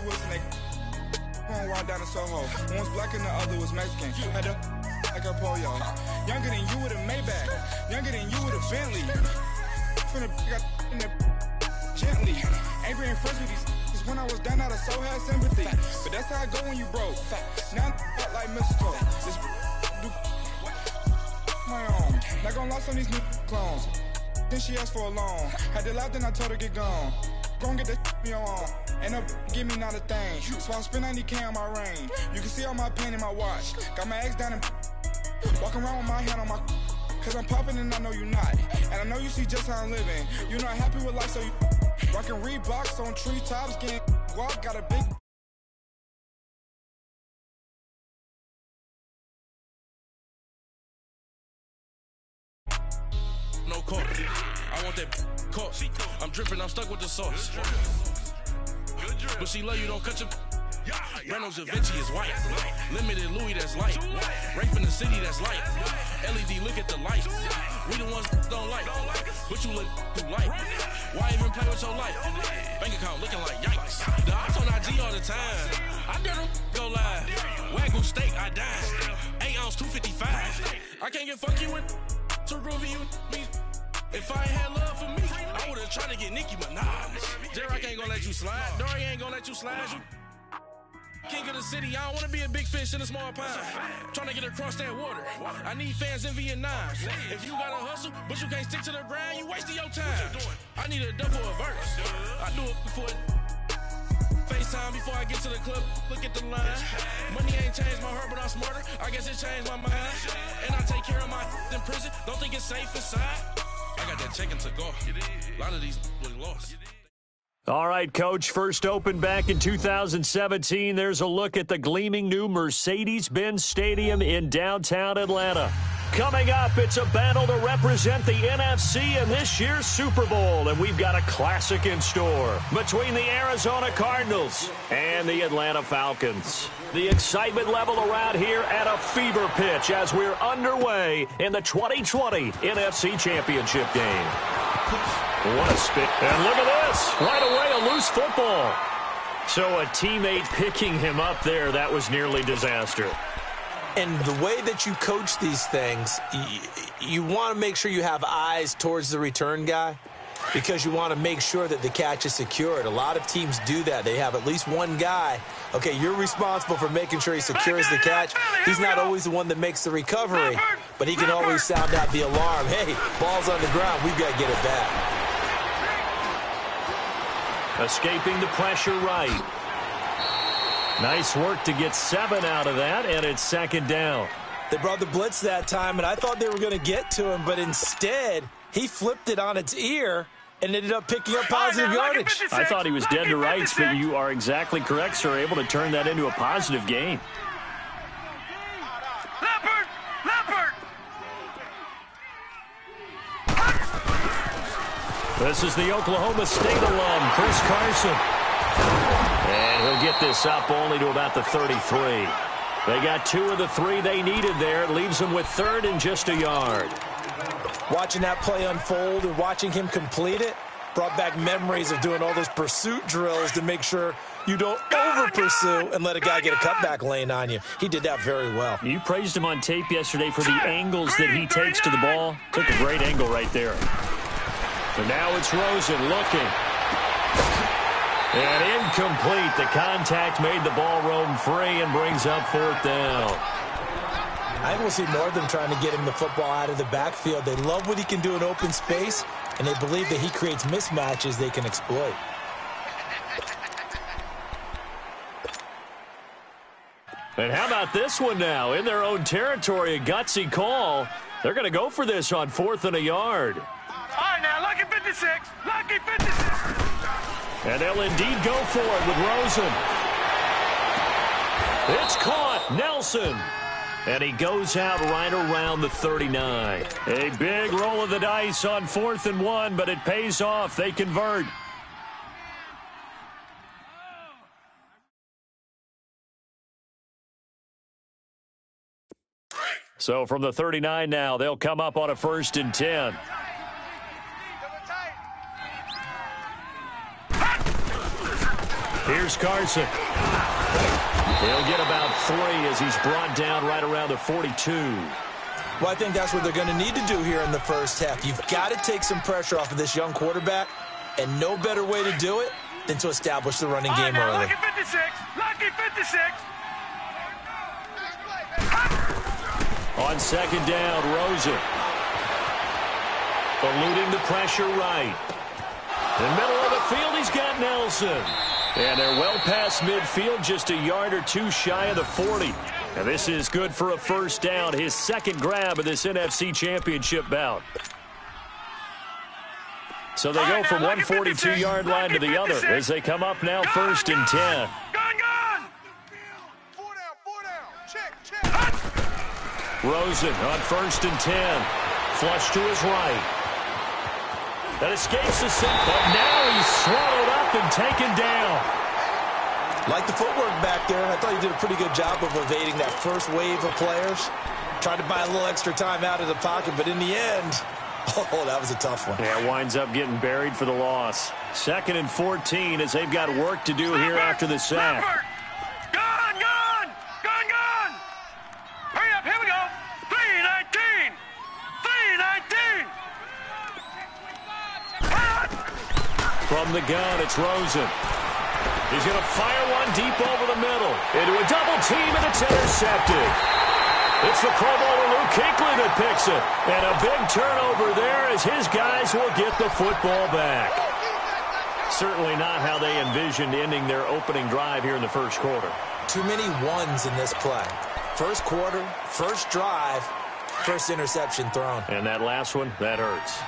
Wilson, they going wild down in Soho. One was black and the other was Mexican. Had to like a pollo. Younger than you with a Maybach. Younger than you with a Bentley. Finna got in the gently. Ain't been friends with these. When I was down out, I so had sympathy. But that's how I go when you broke. Now I'm like mistletoe. This do my own. Not gonna lost on these new clones. Then she asked for a loan. Had to laugh, then I told her get gone. Gon' get that me on. Ain't no give me not a thing. So I spend 90K on my ring. You can see all my pain in my watch. Got my ex down and walking around with my hand on my. Cause I'm popping and I know you not. And I know you see just how I'm living. You not happy with life, so you rockin' Reeboks on treetops, getting guap, got a big. No court. I want that court. I'm dripping, I'm stuck with the sauce. But she love you, don't cut your. Reynolds Da Vinci is white. Limited Louis, that's light. Rape in the city, that's light. LED, look at the light. We the ones don't like. But you look too light. Why even play with your life? Bank account looking like yikes. The ops on IG all the time. I dare them go live. Wagyu steak, I dine. 8 ounce, 255. I can't get fuck you with too groovy you me. If I ain't had love for me, I would've tried to get Nicki Minaj. J-Rock ain't gonna let you slide. Dory ain't gonna let you slide. You king of the city, I don't wanna be a big fish in a small pond. Trying to get across that water. I need fans in Vietnam. If you gotta hustle, but you can't stick to the grind, you wasting your time. I need a dub for a verse. I do it before FaceTime before I get to the club. Look at the line. Money ain't changed my heart, but I'm smarter. I guess it changed my mind. And I take care of my in prison. Don't think it's safe inside. I got that check-in to go. A lot of these really lost. All right, Coach, first opened back in 2017. There's a look at the gleaming new Mercedes-Benz Stadium in downtown Atlanta. Coming up, it's a battle to represent the NFC in this year's Super Bowl, and we've got a classic in store between the Arizona Cardinals and the Atlanta Falcons. The excitement level around here at a fever pitch as we're underway in the 2020 NFC Championship game. What a spin. And look at this. Right away, a loose football. So a teammate picking him up there, that was nearly disaster. And the way that you coach these things, you want to make sure you have eyes towards the return guy because you want to make sure that the catch is secured. A lot of teams do that. They have at least one guy. Okay, you're responsible for making sure he secures the catch. He's not always the one that makes the recovery, but he can always sound out the alarm. Hey, ball's on the ground. We've got to get it back. Escaping the pressure right. Nice work to get 7 out of that, and it's second down. They brought the blitz that time, and I thought they were going to get to him, but instead he flipped it on its ear and ended up picking up positive yardage. I thought he was dead to rights, but you are exactly correct, sir, able to turn that into a positive gain. This is the Oklahoma State alum, Chris Carson. And he'll get this up only to about the 33. They got 2 of the 3 they needed there. It leaves them with 3rd and just a yard. Watching that play unfold and watching him complete it brought back memories of doing all those pursuit drills to make sure you don't over-pursue and let a guy get a cutback lane on you. He did that very well. You praised him on tape yesterday for the angles that he takes to the ball. Took a great angle right there. And now it's Rosen looking. And incomplete. The contact made the ball roam free and brings up 4th down. I will see more of them trying to get him the football out of the backfield. They love what he can do in open space, and they believe that he creates mismatches they can exploit. And how about this one now? In their own territory, a gutsy call. They're going to go for this on 4th and a yard. All right, now, lucky 56. Lucky 56. And they'll indeed go for it with Rosen. It's caught. Nelson. And he goes out right around the 39. A big roll of the dice on 4th and 1, but it pays off. They convert. So from the 39 now, they'll come up on a 1st and 10. Here's Carson. He'll get about 3 as he's brought down right around the 42. Well, I think that's what they're going to need to do here in the first half. You've got to take some pressure off of this young quarterback, and no better way to do it than to establish the running game early. Lucky 56. Lucky 56. On second down, Rosen. Eluding the pressure right. In the middle of the field, he's got Nelson. And they're well past midfield, just a yard or 2 shy of the 40. And this is good for a first down, his second grab of this NFC Championship bout. So they go from one 42-yard line to the other as they come up now first and 10. Gone. 4 down. Check. Rosen on first and 10. Flush to his right. That escapes the sack, but now he's swallowed up and taken down. Like the footwork back there, I thought he did a pretty good job of evading that first wave of players. Tried to buy a little extra time out of the pocket, but in the end, oh, that was a tough one. Yeah, winds up getting buried for the loss. Second and 14 as they've got work to do here after the sack. Gone. Hurry up, here we go. 3:19. From the gun, it's Rosen. He's going to fire one deep over the middle. Into a double team, and it's intercepted. It's the Pro Bowler Luke Kuechly that picks it. And a big turnover there as his guys will get the football back. Certainly not how they envisioned ending their opening drive here in the first quarter. Too many ones in this play. First quarter, first drive, first interception thrown. And that last one, that hurts.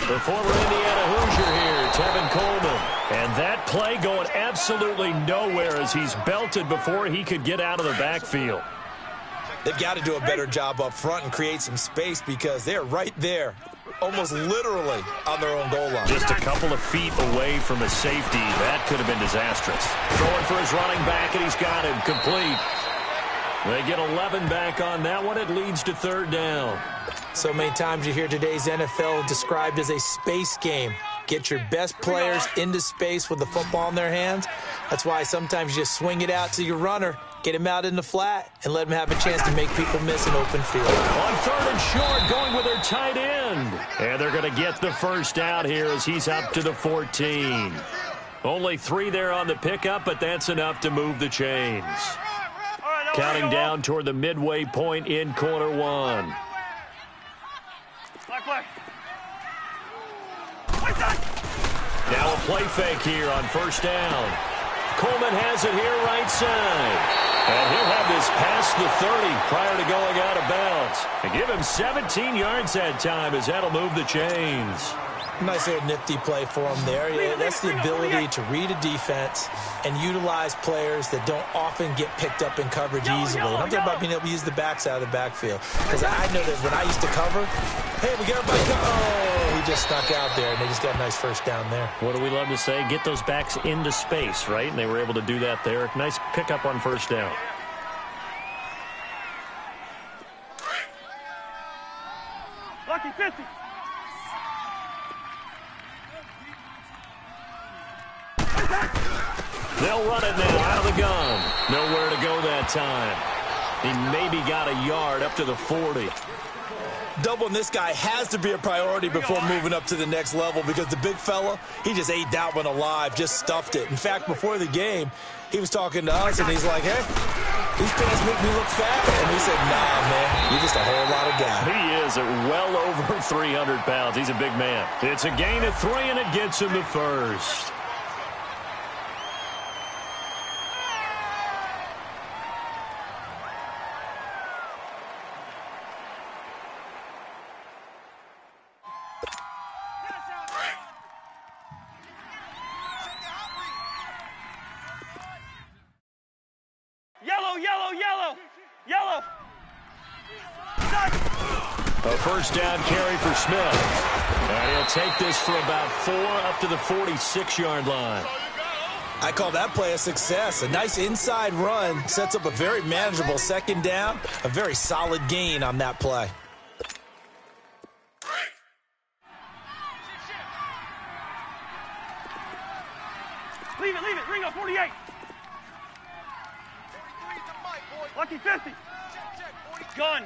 The former Indiana Hoosier here, Tevin Coleman. And that play going absolutely nowhere as he's belted before he could get out of the backfield. They've got to do a better job up front and create some space because they're right there, almost literally on their own goal line. Just a couple of feet away from a safety. That could have been disastrous. Throwing for his running back, and he's got him complete. They get 11 back on that one. It leads to third down. So many times you hear today's NFL described as a space game. Get your best players into space with the football in their hands. That's why sometimes you just swing it out to your runner, get him out in the flat, and let him have a chance to make people miss an open field. On third and short, going with their tight end. And they're going to get the first out here as he's up to the 14. Only 3 there on the pickup, but that's enough to move the chains. Counting down toward the midway point in quarter 1. Now a play fake here on first down. Coleman has it here right side. And he'll have this past the 30 prior to going out of bounds. And give him 17 yards that time as that'll move the chains. Nice little nifty play for him there. Yeah, that's the ability to read a defense and utilize players that don't often get picked up in coverage easily. And I'm talking about being able to use the backs out of the backfield. Because I know that when I used to cover, hey, we got everybody covered. Oh, he just snuck out there, and they just got a nice first down there. What do we love to say? Get those backs into space, right? And they were able to do that there. Nice pickup on first down. Lucky 50. They'll run it now out of the gun. Nowhere to go that time. He maybe got a yard up to the 40. Doubling this guy has to be a priority before moving up to the next level because the big fella, he just ate that one alive, just stuffed it. In fact, before the game, he was talking to us, and he's like, hey, these pants make me look fat. And we said, nah, man, you're just a whole lot of guy. He is at well over 300 pounds. He's a big man. It's a gain of 3, and it gets him to first. Yellow. A first down carry for Smith. And he'll take this for about 4 up to the 46-yard line. I call that play a success. A nice inside run sets up a very manageable second down. A very solid gain on that play. Leave it. Ringo, 48. Lucky 50. Gun.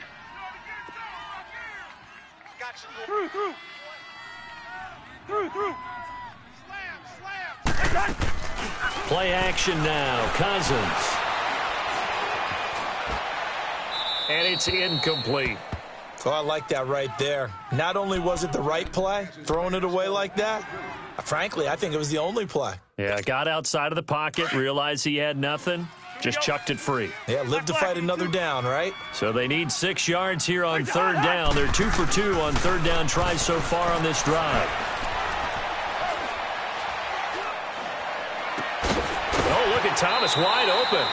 Through. Slam. Play action now. Cousins. And it's incomplete. Oh, I like that right there. Not only was it the right play, throwing it away like that, frankly, I think it was the only play. Yeah, got outside of the pocket, realized he had nothing, just chucked it free. Yeah, live to fight another down, right? So they need 6 yards here on third down. They're 2 for 2 on third down tries so far on this drive. Oh, look at Thomas wide open.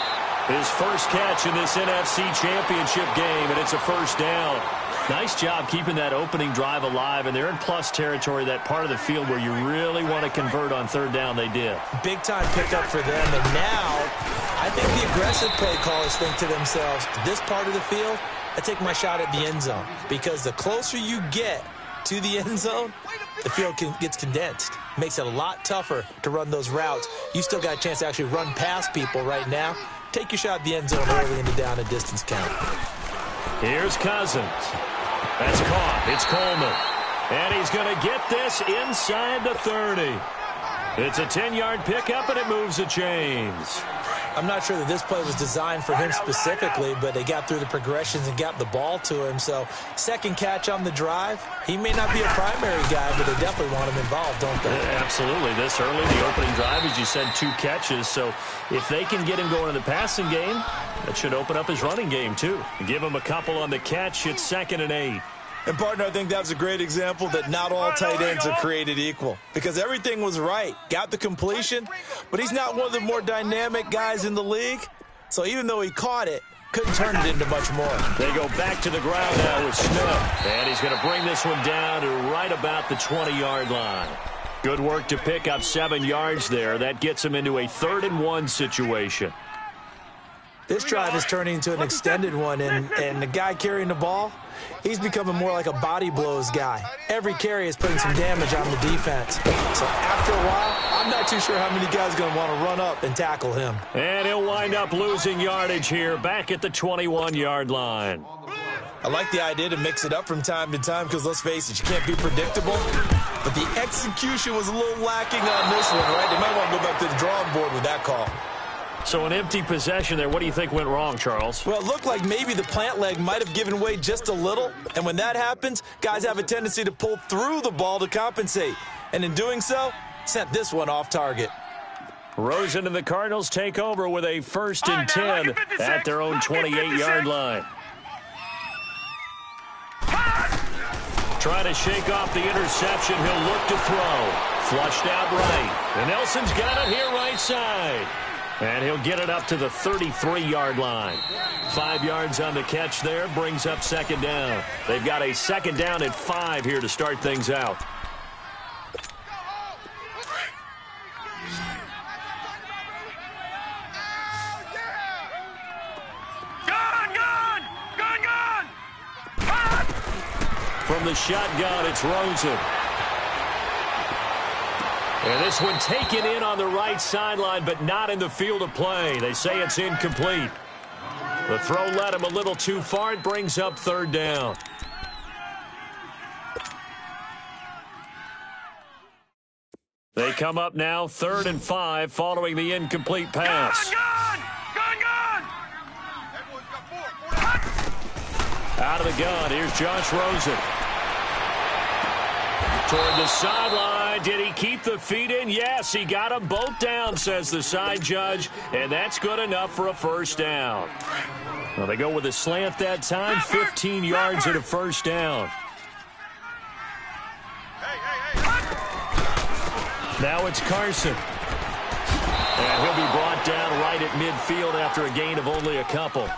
His first catch in this NFC Championship game, and it's a first down. Nice job keeping that opening drive alive, and they're in plus territory, that part of the field where you really want to convert on third down. They did. Big-time pickup for them, and now I think the aggressive play callers think to themselves, this part of the field, I take my shot at the end zone, because the closer you get to the end zone, the field gets condensed. Makes it a lot tougher to run those routes. You still got a chance to actually run past people right now. Take your shot at the end zone early in the down and distance count. Here's Cousins. That's caught. It's Coleman. And he's going to get this inside the 30. It's a 10-yard pickup, and it moves the chains. I'm not sure that this play was designed for him specifically, but they got through the progressions and got the ball to him. So second catch on the drive. He may not be a primary guy, but they definitely want him involved, don't they? Absolutely. This early, the opening drive, as you said, 2 catches. So if they can get him going in the passing game, that should open up his running game, too. Give him a couple on the catch. It's 2nd and 8. And, partner, I think that was a great example that not all tight ends are created equal, because everything was right. Got the completion, but he's not one of the more dynamic guys in the league. So even though he caught it, couldn't turn it into much more. They go back to the ground now with Smith. And he's going to bring this one down to right about the 20-yard line. Good work to pick up 7 yards there. That gets him into a 3rd and 1 situation. This drive is turning into an extended one, and the guy carrying the ball, he's becoming more like a body blows guy. Every carry is putting some damage on the defense. So after a while, I'm not too sure how many guys are going to want to run up and tackle him. And he'll wind up losing yardage here back at the 21-yard line. I like the idea to mix it up from time to time because, let's face it, you can't be predictable. But the execution was a little lacking on this one, right? They might want to go back to the drawing board with that call. So an empty possession there. What do you think went wrong, Charles? Well, it looked like maybe the plant leg might have given way just a little. And when that happens, guys have a tendency to pull through the ball to compensate. And in doing so, sent this one off target. Rosen and the Cardinals take over with a 1st and 10 at their own 28-yard line. Trying to shake off the interception. He'll look to throw. Flushed out right. And Nelson's got it here right side. And he'll get it up to the 33-yard line. 5 yards on the catch there, brings up 2nd down. They've got a 2nd down and 5 here to start things out. Gun! From the shotgun, it's Rosen. And this one taken in on the right sideline, but not in the field of play. They say it's incomplete. The throw led him a little too far. It brings up 3rd down. They come up now 3rd and 5 following the incomplete pass. Gun! Out of the gun, here's Josh Rosen. Toward the sideline. Did he keep the feet in? Yes, he got them both down, says the side judge, and that's good enough for a 1st down. Well, they go with a slant that time, 15 yards and a 1st down. Now it's Carson. And he'll be brought down right at midfield after a gain of only a couple.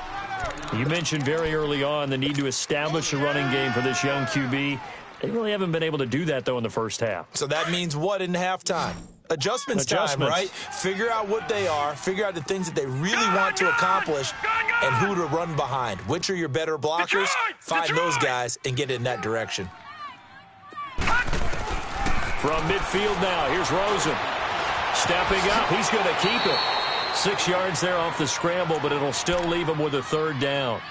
You mentioned very early on the need to establish a running game for this young QB. They really haven't been able to do that, though, in the first half. So that means what in halftime? Adjustments time, right? Figure out what they are, figure out the things that they really want to accomplish, and who to run behind. Which are your better blockers? Find those guys and get in that direction. From midfield now, here's Rosen. Stepping up, he's going to keep it. 6 yards there off the scramble, but it'll still leave him with a third down.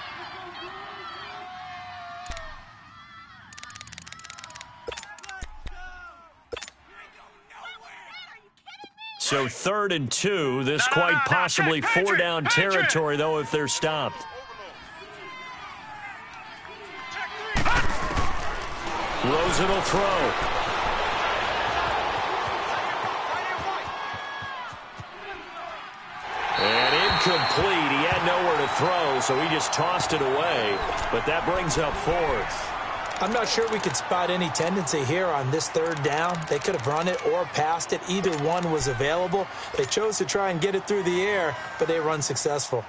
So 3rd and 2. This quite possibly 4-down territory, though, if they're stopped. Rosen will throw. And incomplete. He had nowhere to throw, so he just tossed it away. But that brings up 4th. I'm not sure we could spot any tendency here on this 3rd down. They could have run it or passed it. Either one was available. They chose to try and get it through the air, but they were unsuccessful.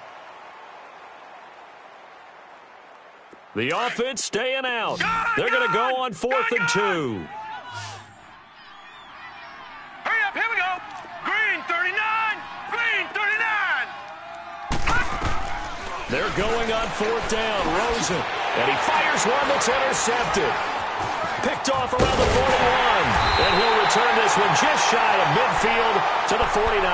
The offense staying out. They're going to go on 4th and 2. Hurry up, here we go. Green 39, green 39. They're going on 4th down. Rosen. And he fires one that's intercepted. Picked off around the 41. And he'll return this one just shy of midfield to the 49.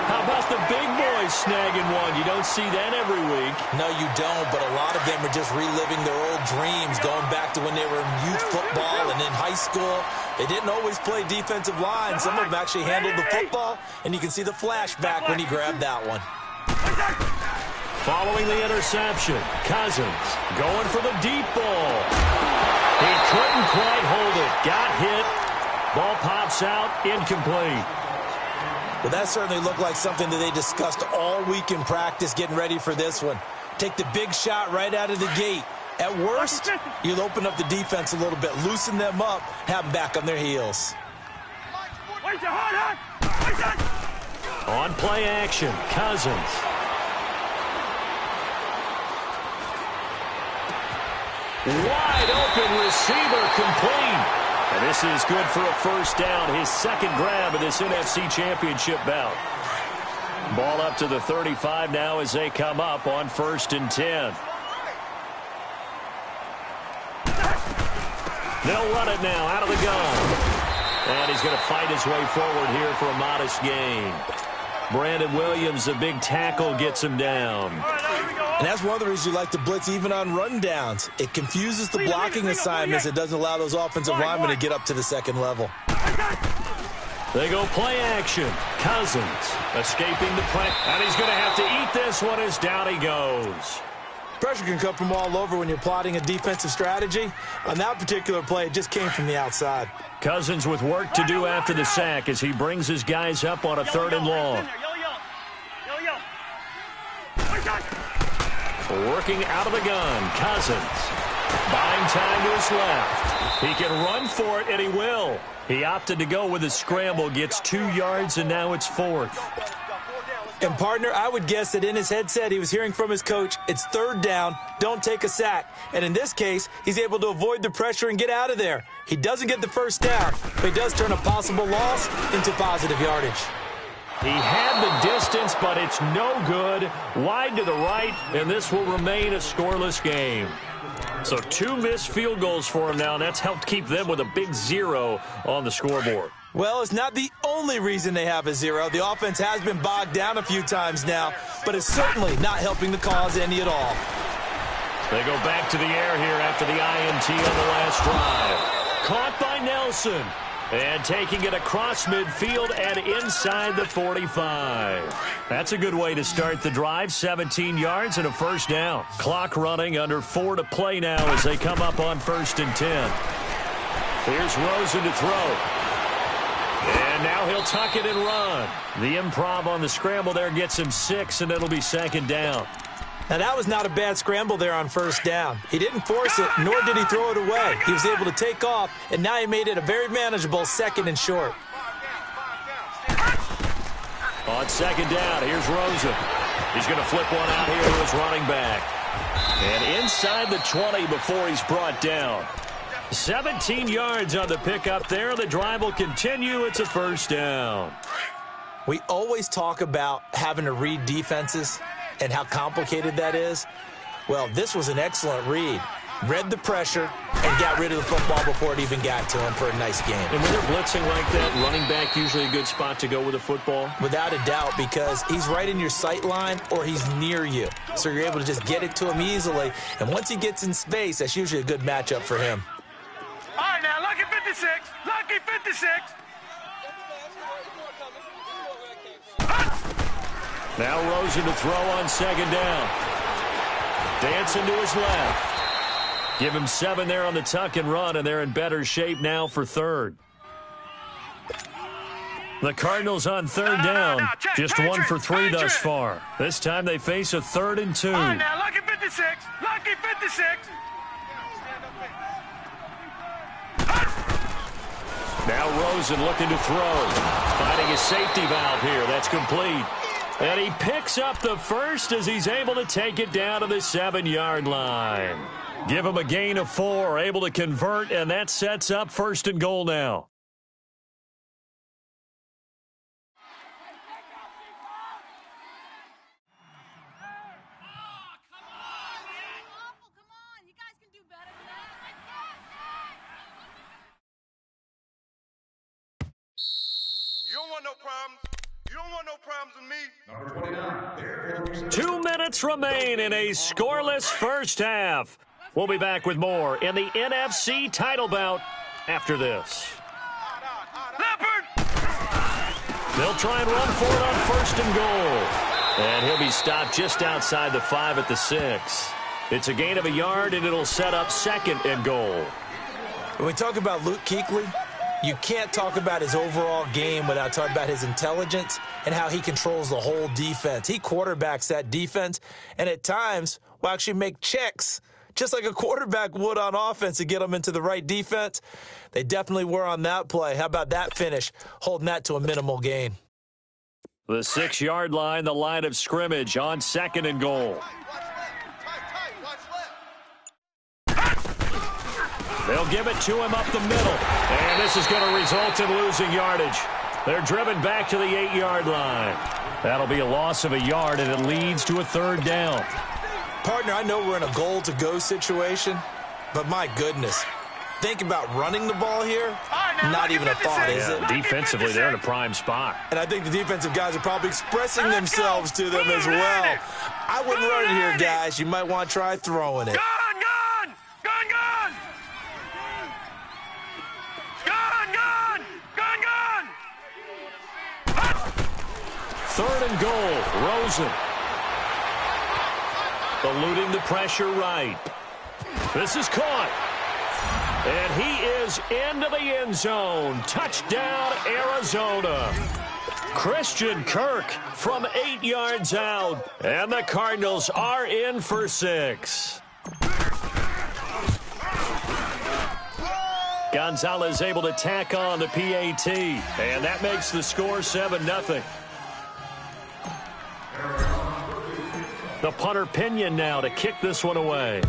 How about the big boys snagging one? You don't see that every week. No, you don't, but a lot of them are just reliving their old dreams, going back to when they were in youth football and in high school. They didn't always play defensive line. Some of them actually handled the football, and you can see the flashback when he grabbed that one. Following the interception, Cousins going for the deep ball. He couldn't quite hold it. Got hit. Ball pops out, incomplete. Well, that certainly looked like something that they discussed all week in practice getting ready for this one. Take the big shot right out of the gate. At worst, you'll open up the defense a little bit, loosen them up, have them back on their heels. On play action, Cousins. Wide open receiver, complete. And this is good for a first down, his second grab of this NFC Championship bout. Ball up to the 35 now as they come up on 1st and 10. They'll run it now out of the gun. And he's going to fight his way forward here for a modest gain. Brandon Williams, a big tackle, gets him down. And that's one of the reasons you like to blitz even on rundowns. It confuses the blocking assignments. It doesn't allow those offensive linemen to get up to the second level. They go play action. Cousins escaping the play. And he's going to have to eat this one as down he goes. Pressure can come from all over when you're plotting a defensive strategy. On that particular play, it just came from the outside. Cousins with work to do after the sack as he brings his guys up on a 3rd and long. Working out of the gun, Cousins. Buying time to his left. He can run for it, and he will. He opted to go with a scramble, gets 2 yards, and now it's 4th. And, partner, I would guess that in his headset he was hearing from his coach, it's 3rd down, don't take a sack. And in this case, he's able to avoid the pressure and get out of there. He doesn't get the first down, but he does turn a possible loss into positive yardage. He had the distance, but it's no good. Wide to the right, and this will remain a scoreless game. So 2 missed field goals for him now, and that's helped keep them with a big 0 on the scoreboard. Well, it's not the only reason they have a 0. The offense has been bogged down a few times now, but it's certainly not helping the cause any at all. They go back to the air here after the INT on the last drive. Caught by Nelson. And taking it across midfield and inside the 45. That's a good way to start the drive. 17 yards and a first down. Clock running, under 4 to play now as they come up on 1st and 10. Here's Rosen to throw. And now he'll tuck it and run. The improv on the scramble there gets him 6, and it'll be 2nd down. Now, that was not a bad scramble there on 1st down. He didn't force it, nor did he throw it away. He was able to take off, and now he made it a very manageable 2nd and short. On 2nd down, here's Rosen. He's going to flip one out here to his running back. And inside the 20 before he's brought down. 17 yards on the pickup there. The drive will continue. It's a first down. We always talk about having to read defenses and how complicated that is. Well, this was an excellent read. read the pressure, and got rid of the football before it even got to him for a nice game. And when they're blitzing like that, running back usually a good spot to go with the football? Without a doubt, because he's right in your sight line or he's near you. So you're able to just get it to him easily. And once he gets in space, that's usually a good matchup for him. All right, now, lucky 56. Lucky 56. Now Rosen to throw on second down. Dancing to his left. Give him 7 there on the tuck and run, and they're in better shape now for third. The Cardinals on third down, just 1 for 3 thus far. This time they face a 3rd and 2. All right, now, lucky 56. Lucky 56. Now Rosen looking to throw. Finding a safety valve here. That's complete. And he picks up the first as he's able to take it down to the 7-yard line. Give him a gain of 4, able to convert, and that sets up 1st and goal now. You don't want no problems. You don't want no problems with me. Number 29. 2 minutes remain in a scoreless first half. We'll be back with more in the NFC title bout after this. Leopard! They'll try and run for it on 1st and goal. And he'll be stopped just outside the 5 at the 6. It's a gain of a yard, and it'll set up 2nd and goal. When we talk about Luke Kuechly, you can't talk about his overall game without talking about his intelligence and how he controls the whole defense. He quarterbacks that defense, and at times will actually make checks, just like a quarterback would on offense to get them into the right defense. They definitely were on that play. How about that finish, holding that to a minimal gain? The 6-yard line, the line of scrimmage on 2nd and goal. They'll give it to him up the middle. And this is going to result in losing yardage. They're driven back to the 8-yard line. That'll be a loss of a yard, and it leads to a 3rd down. Partner, I know we're in a goal-to-go situation, but my goodness. Think about running the ball here. Not even a thought, is it? Defensively, they're in a prime spot. And I think the defensive guys are probably expressing themselves to them as well. I wouldn't run it here, guys. You might want to try throwing it. Gone, gone! Gone, gone! Gone, gone! Gone, gone! 3rd and goal, Rosen. Eluding the pressure right. This is caught. And he is into the end zone. Touchdown, Arizona. Christian Kirk from 8 yards out. And the Cardinals are in for 6. Gonzalez able to tack on the PAT. And that makes the score 7-0. The punter Pinion now to kick this one away.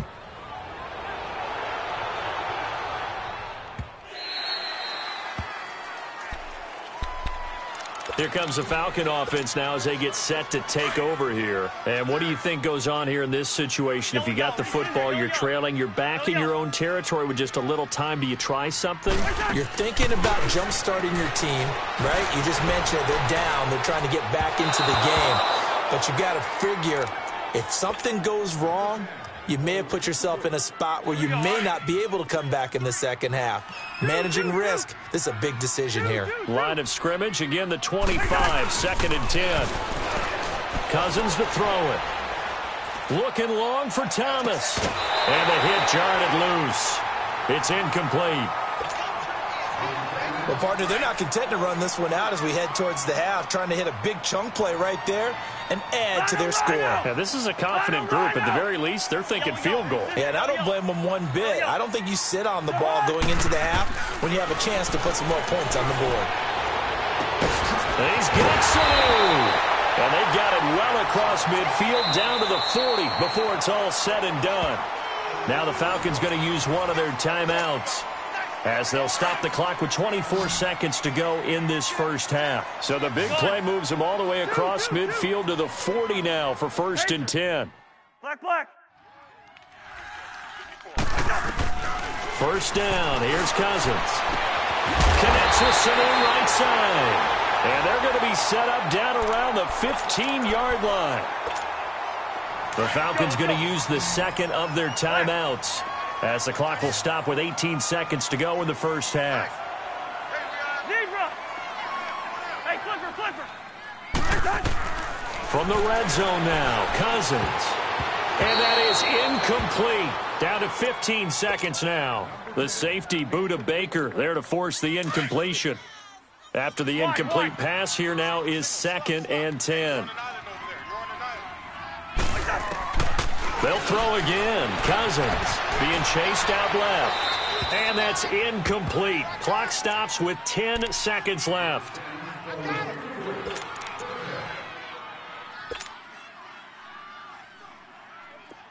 Here comes the Falcon offense now as they get set to take over here. And what do you think goes on here in this situation? If you got the football, you're trailing, you're back in your own territory with just a little time. Do you try something? You're thinking about jump-starting your team, right? You just mentioned it. They're down. They're trying to get back into the game. But you got to figure, if something goes wrong, you may have put yourself in a spot where you may not be able to come back in the second half. Managing risk, this is a big decision here. Line of scrimmage, again the 25, 2nd and 10. Cousins to throw it. Looking long for Thomas. And the hit jarred it loose. It's incomplete. Well, partner, they're not content to run this one out as we head towards the half, trying to hit a big chunk play right there and add to their score. Yeah, this is a confident group. At the very least, they're thinking field goal. Yeah, and I don't blame them one bit. I don't think you sit on the ball going into the half when you have a chance to put some more points on the board. He's got some. And they've got it well across midfield down to the 40 before it's all said and done. Now the Falcons going to use one of their timeouts, as they'll stop the clock with 24 seconds to go in this first half. So the big play moves them all the way across midfield to the 40 now for 1st and 10. Black, black. First down. Here's Cousins. Connects with Sanu right side. And they're going to be set up down around the 15-yard line. The Falcons going to use the second of their timeouts as the clock will stop with 18 seconds to go in the first half. Hey, Clipper. From the red zone now, Cousins. And that is incomplete. Down to 15 seconds now. The safety, Buda Baker, there to force the incompletion. After the incomplete pass, here now is 2nd and 10. They'll throw again. Cousins being chased out left. And that's incomplete. Clock stops with 10 seconds left.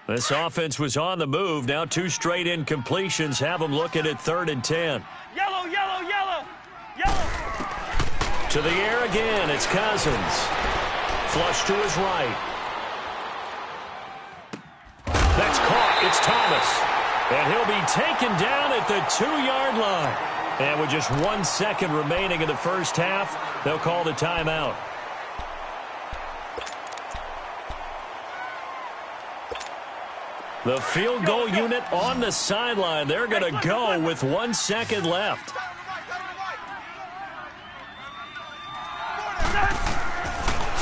This offense was on the move. Now 2 straight incompletions have them looking at 3rd and 10. Yellow. To the air again. It's Cousins. Flush to his right. That's caught. It's Thomas. And he'll be taken down at the 2-yard line. And with just 1 second remaining in the first half, they'll call the timeout. The field goal unit on the sideline. They're going to go with 1 second left.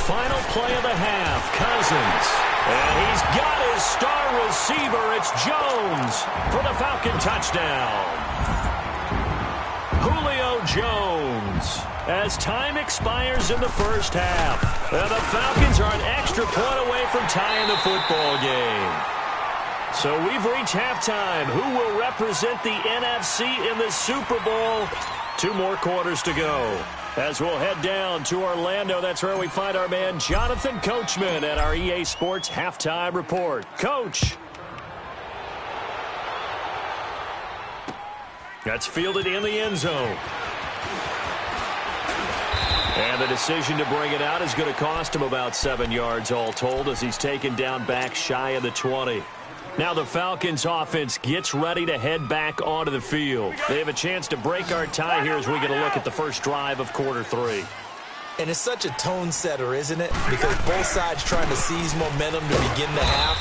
Final play of the half. Cousins. And he's got his star receiver. It's Jones for the Falcon touchdown. Julio Jones. As time expires in the first half, the Falcons are an extra point away from tying the football game. So we've reached halftime. Who will represent the NFC in the Super Bowl? 2 more quarters to go. As we'll head down to Orlando, that's where we find our man Jonathan Coachman at our EA Sports Halftime Report. Coach. That's fielded in the end zone. And the decision to bring it out is going to cost him about 7 yards all told as he's taken down back shy of the 20. Now the Falcons offense gets ready to head back onto the field. They have a chance to break our tie here as we get a look at the first drive of quarter 3. And it's such a tone setter, isn't it? Because both sides trying to seize momentum to begin the half.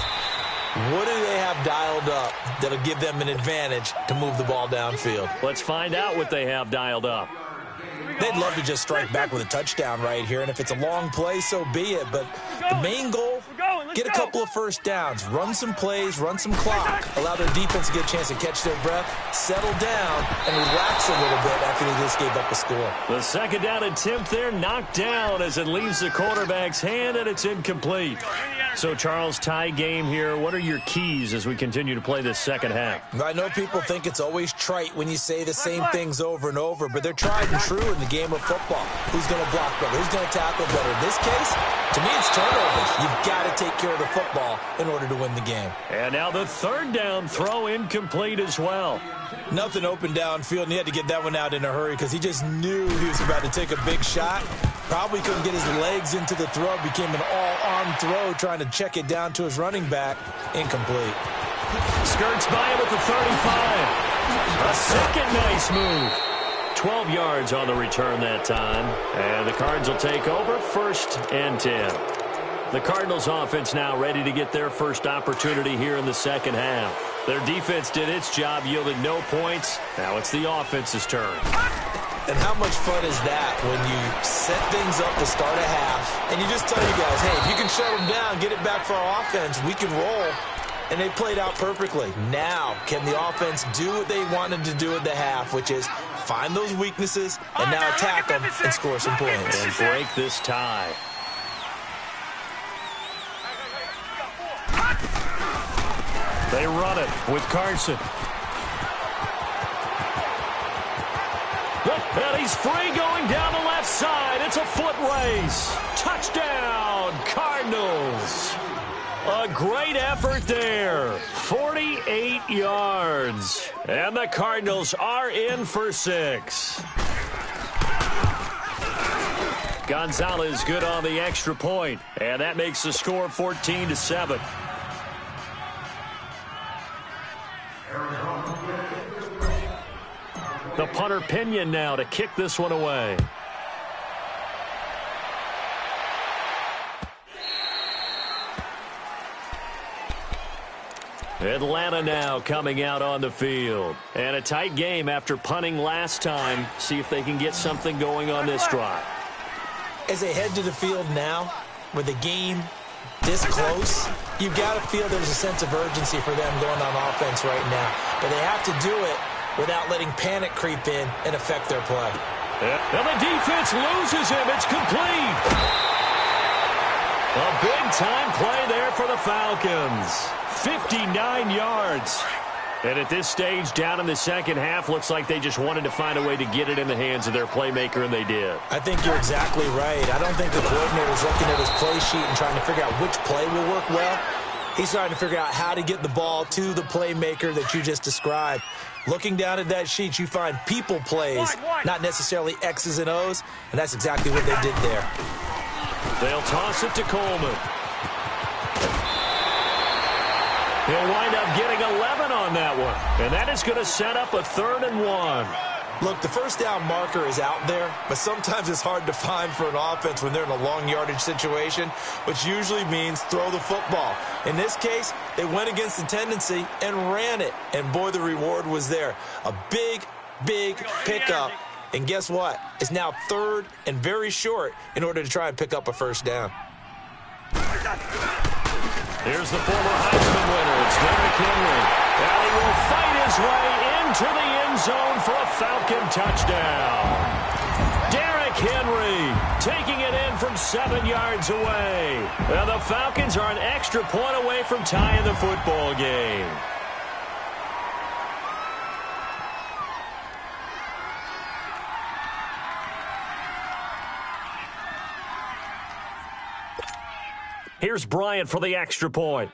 What do they have dialed up that'll give them an advantage to move the ball downfield? Let's find out what they have dialed up. They'd love to just strike back with a touchdown right here, and if it's a long play, so be it. But the main goal, get a couple of first downs, run some plays, run some clock, allow their defense to get a chance to catch their breath, settle down, and relax a little bit after they just gave up a score. The second down attempt there knocked down as it leaves the quarterback's hand, and it's incomplete. So, Charles, tie game here. What are your keys as we continue to play this second half? I know people think it's always trite when you say the same things over and over, but they're tried and true in the game of football. Who's going to block better? Who's going to tackle better? In this case, to me, it's turnovers. You've got to take care of the football in order to win the game. And now the third down throw incomplete as well. Nothing open downfield, and he had to get that one out in a hurry because he just knew he was about to take a big shot. Probably couldn't get his legs into the throw. Became an all-arm throw trying to check it down to his running back. Incomplete. Skirts by him at the 35. A second nice move. 12 yards on the return that time. And the Cards will take over 1st and 10. The Cardinals offense now ready to get their first opportunity here in the second half. Their defense did its job, yielding no points. Now it's the offense's turn. And how much fun is that when you set things up to start a half and you just tell you guys, hey, if you can shut them down, get it back for our offense, we can roll. And they played out perfectly. Now, can the offense do what they wanted to do at the half, which is find those weaknesses and now attack them and score some points. And break this tie. They run it with Carson. And he's free going down the left side. It's a foot race. Touchdown, Cardinals. A great effort there. 48 yards. And the Cardinals are in for 6. Gonzalez good on the extra point. And that makes the score 14-7. punter Pinion now to kick this one away. Atlanta now coming out on the field. And a tight game after punting last time. See if they can get something going on this drive. As they head to the field now, with the game this close, you've got to feel there's a sense of urgency for them going on offense right now. But they have to do it without letting panic creep in and affect their play. And the defense loses him. It's complete. A big-time play there for the Falcons. 59 yards. And at this stage, down in the second half, looks like they just wanted to find a way to get it in the hands of their playmaker, and they did. I think you're exactly right. I don't think the coordinator is looking at his play sheet and trying to figure out which play will work well. He's trying to figure out how to get the ball to the playmaker that you just described. Looking down at that sheet, you find people plays, not necessarily X's and O's, and that's exactly what they did there. They'll toss it to Coleman. He'll wind up getting 11 on that one, and that is going to set up a 3rd and 1. Look, the first down marker is out there, but sometimes it's hard to find for an offense when they're in a long yardage situation, which usually means throw the football. In this case, they went against the tendency and ran it, and boy, the reward was there. A big, big pickup, and guess what? It's now 3rd and very short in order to try and pick up a first down. Here's the former Heisman winner. It's Derrick Henry. And he will fight his way into the end zone for a Falcon touchdown. Derrick Henry taking it in from 7 yards away. And the Falcons are an extra point away from tying the football game. Here's Bryant for the extra point.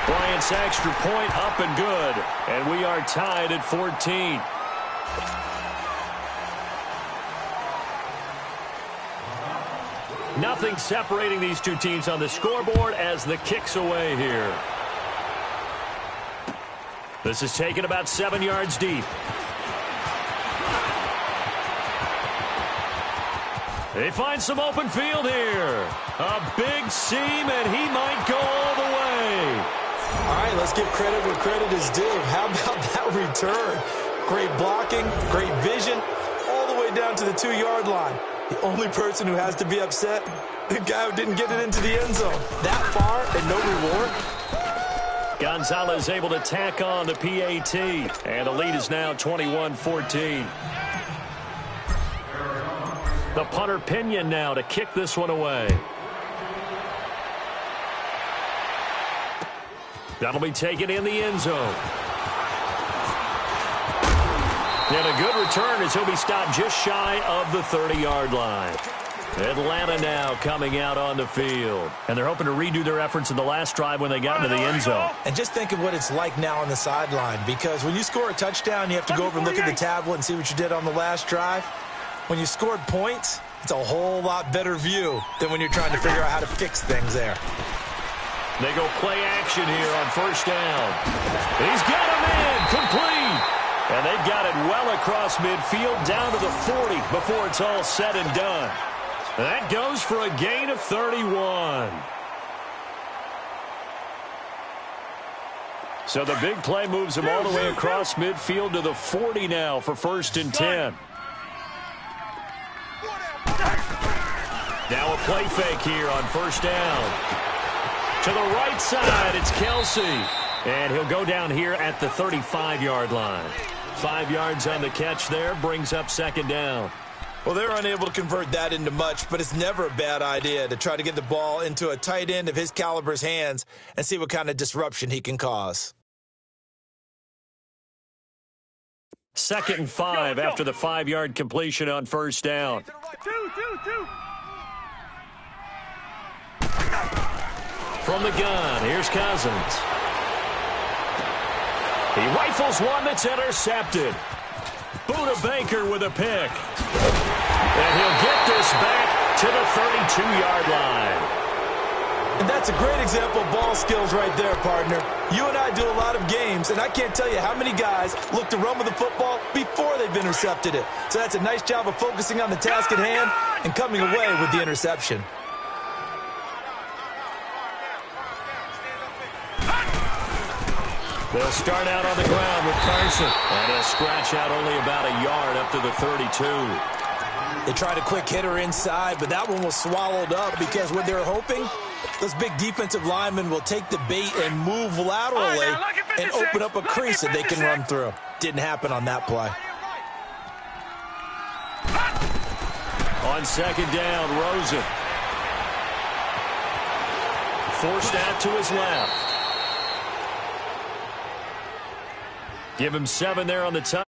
Bryant's extra point up and good. And we are tied at 14. Nothing separating these two teams on the scoreboard as the kick's away here. This is taken about 7 yards deep. They find some open field here. A big seam, and he might go all the way. All right, let's give credit where credit is due. How about that return? Great blocking, great vision, all the way down to the 2-yard line. The only person who has to be upset, the guy who didn't get it into the end zone. That far and no reward? Gonzalez able to tack on the PAT, and the lead is now 21-14. The punter Pinion now to kick this one away. That'll be taken in the end zone. And a good return as he'll be stopped just shy of the 30-yard line. Atlanta now coming out on the field. And they're hoping to redo their efforts in the last drive when they got into the end zone. And just think of what it's like now on the sideline, because when you score a touchdown, you have to go over and look at the tablet and see what you did on the last drive. When you scored points, it's a whole lot better view than when you're trying to figure out how to fix things there. They go play action here on first down. He's got him in, complete. And they've got it well across midfield down to the 40 before it's all said and done. That goes for a gain of 31. So the big play moves him all the way across midfield to the 40 now for 1st and 10. Now a play fake here on first down. To the right side, it's Kelsey. And he'll go down here at the 35-yard line. 5 yards on the catch there, brings up 2nd down. Well, they're unable to convert that into much, but it's never a bad idea to try to get the ball into a tight end of his caliber's hands and see what kind of disruption he can cause. 2nd and 5 after the 5-yard completion on first down. From the gun, here's Cousins. He rifles one that's intercepted. Buda Baker with a pick. And he'll get this back to the 32-yard line. And that's a great example of ball skills right there, partner. You and I do a lot of games, and I can't tell you how many guys look to run with the football before they've intercepted it. So that's a nice job of focusing on the task at hand and coming away with the interception. They'll start out on the ground with Carson. And he'll scratch out only about a yard up to the 32. They tried a quick hitter inside, but that one was swallowed up because what they're hoping, those big defensive linemen will take the bait and move laterally and open up a crease that they can run through. Didn't happen on that play. On second down, Rosen. Forced out to his left. Give him 7 there on the touch.